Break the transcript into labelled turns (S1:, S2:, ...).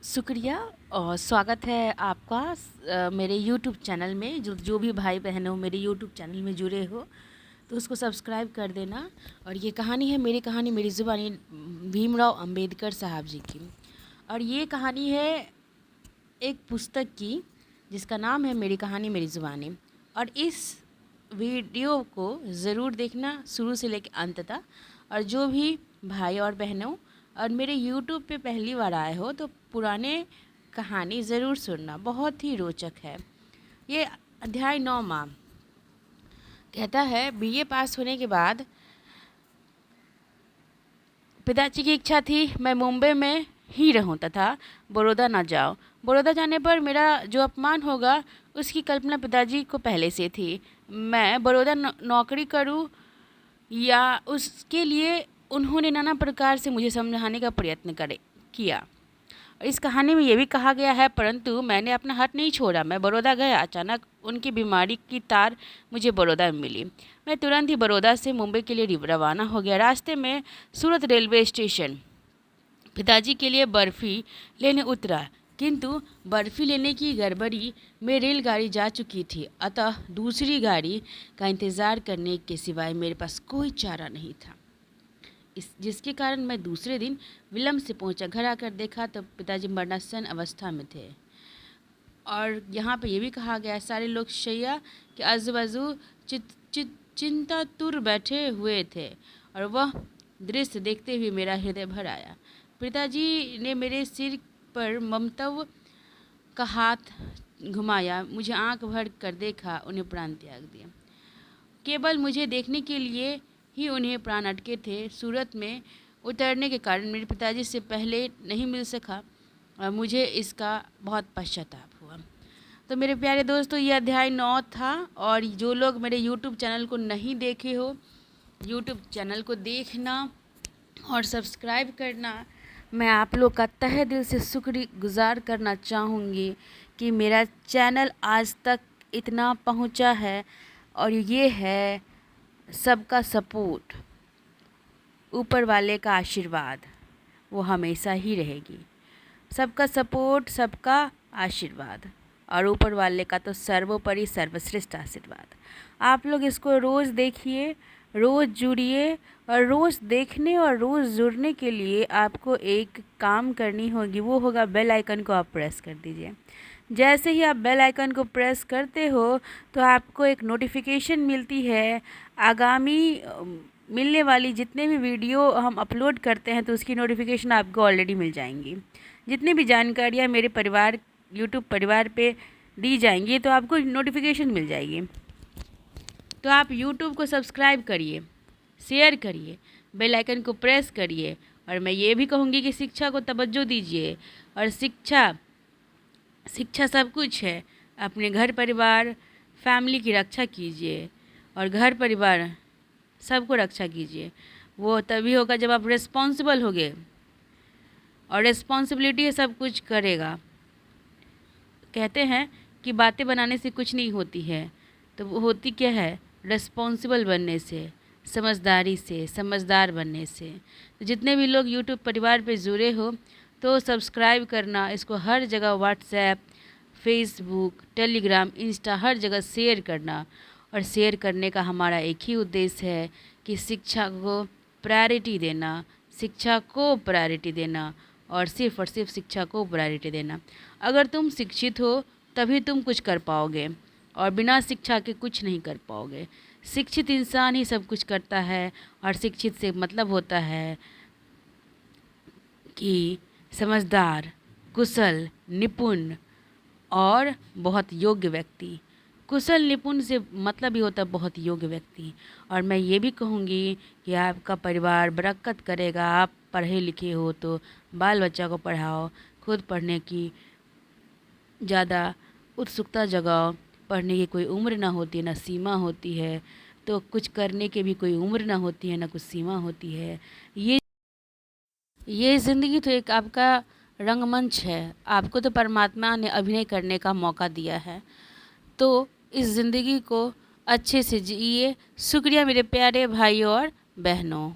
S1: शुक्रिया और स्वागत है आपका मेरे यूट्यूब चैनल में। जो जो भी भाई बहन हो मेरे यूट्यूब चैनल में जुड़े हो तो उसको सब्सक्राइब कर देना। और ये कहानी है मेरी कहानी मेरी ज़ुबानी भीमराव अंबेडकर साहब जी की। और ये कहानी है एक पुस्तक की जिसका नाम है मेरी कहानी मेरी ज़ुबानी। और इस वीडियो को ज़रूर देखना शुरू से लेकर अंत तक। और जो भी भाई और बहनों और मेरे यूट्यूब पे पहली बार आए हो तो पुराने कहानी ज़रूर सुनना, बहुत ही रोचक है। ये अध्याय 9 माह कहता है, बीए पास होने के बाद पिताजी की इच्छा थी मैं मुंबई में ही रहूं तथा बड़ौदा ना जाऊं। बड़ौदा जाने पर मेरा जो अपमान होगा उसकी कल्पना पिताजी को पहले से थी। मैं बड़ौदा नौकरी करूं या उसके लिए उन्होंने नाना प्रकार से मुझे समझाने का प्रयत्न किया। इस कहानी में ये भी कहा गया है, परंतु मैंने अपना हाथ नहीं छोड़ा। मैं बड़ौदा गया। अचानक उनकी बीमारी की तार मुझे बड़ौदा में मिली। मैं तुरंत ही बड़ौदा से मुंबई के लिए रवाना हो गया। रास्ते में सूरत रेलवे स्टेशन पिताजी के लिए बर्फ़ी लेने उतरा, किंतु बर्फ़ी लेने की गड़बड़ी में रेलगाड़ी जा चुकी थी। अतः दूसरी गाड़ी का इंतज़ार करने के सिवाय मेरे पास कोई चारा नहीं था। जिसके कारण मैं दूसरे दिन विलम्ब से पहुंचा। घर आकर देखा तो पिताजी मरणासन अवस्था में थे। और यहाँ पे ये भी कहा गया, सारे लोग शैया के आजू बाजू चिंतातुर बैठे हुए थे और वह दृश्य देखते हुए मेरा हृदय भर आया। पिताजी ने मेरे सिर पर ममतव का हाथ घुमाया, मुझे आंख भर कर देखा, उन्हें प्राण त्याग दिया। केवल मुझे देखने के लिए ही उन्हें प्राण अटके थे। सूरत में उतरने के कारण मेरे पिताजी से पहले नहीं मिल सका और मुझे इसका बहुत पश्चाताप हुआ। तो मेरे प्यारे दोस्तों, ये अध्याय 9 था। और जो लोग मेरे यूट्यूब चैनल को नहीं देखे हो, यूट्यूब चैनल को देखना और सब्सक्राइब करना। मैं आप लोग का तहे दिल से शुक्रगुजार करना चाहूँगी कि मेरा चैनल आज तक इतना पहुँचा है। और ये है सबका सपोर्ट, ऊपर वाले का आशीर्वाद, वो हमेशा ही रहेगी। सबका सपोर्ट, सबका आशीर्वाद और ऊपर वाले का तो सर्वोपरि सर्वश्रेष्ठ आशीर्वाद। आप लोग इसको रोज़ देखिए, रोज़ जुड़िए। और रोज़ देखने और रोज़ जुड़ने के लिए आपको एक काम करनी होगी, वो होगा बेल आइकन को आप प्रेस कर दीजिए। जैसे ही आप बेल आइकन को प्रेस करते हो तो आपको एक नोटिफिकेशन मिलती है आगामी मिलने वाली जितने भी वीडियो हम अपलोड करते हैं, तो उसकी नोटिफिकेशन आपको ऑलरेडी मिल जाएंगी। जितनी भी जानकारियाँ मेरे परिवार यूट्यूब परिवार पे दी जाएंगी तो आपको नोटिफिकेशन मिल जाएगी। तो आप यूट्यूब को सब्सक्राइब करिए, शेयर करिए, बेल आइकन को प्रेस करिए। और मैं ये भी कहूँगी कि शिक्षा को तवज्जो दीजिए। और शिक्षा सब कुछ है। अपने घर परिवार फैमिली की रक्षा कीजिए और घर परिवार सबको रक्षा कीजिए। वो तभी होगा जब आप रिस्पॉन्सिबल होगे, और रिस्पॉन्सिबिलिटी सब कुछ करेगा। कहते हैं कि बातें बनाने से कुछ नहीं होती है, तो वो होती क्या है? रिस्पॉन्सिबल बनने से, समझदारी से, समझदार बनने से। तो जितने भी लोग यूट्यूब परिवार पे जुड़े हो तो सब्सक्राइब करना, इसको हर जगह व्हाट्सएप, फेसबुक, टेलीग्राम, इंस्टा हर जगह शेयर करना। और शेयर करने का हमारा एक ही उद्देश्य है कि शिक्षा को प्रायोरिटी देना, शिक्षा को प्रायोरिटी देना और सिर्फ़ शिक्षा को प्रायोरिटी देना। अगर तुम शिक्षित हो तभी तुम कुछ कर पाओगे, और बिना शिक्षा के कुछ नहीं कर पाओगे। शिक्षित इंसान ही सब कुछ करता है। और शिक्षित से मतलब होता है कि समझदार, कुशल, निपुण और बहुत योग्य व्यक्ति। कुशल निपुण से मतलब ही होता है बहुत योग्य व्यक्ति। और मैं ये भी कहूँगी कि आपका परिवार बरकत करेगा। आप पढ़े लिखे हो तो बाल बच्चा को पढ़ाओ, खुद पढ़ने की ज़्यादा उत्सुकता जगाओ। पढ़ने की कोई उम्र ना होती है, ना सीमा होती है। तो कुछ करने की भी कोई उम्र ना होती है, ना कुछ सीमा होती है। ये ज़िंदगी तो एक आपका रंगमंच है। आपको तो परमात्मा ने अभिनय करने का मौका दिया है, तो इस ज़िंदगी को अच्छे से जिए। शुक्रिया मेरे प्यारे भाइयों और बहनों।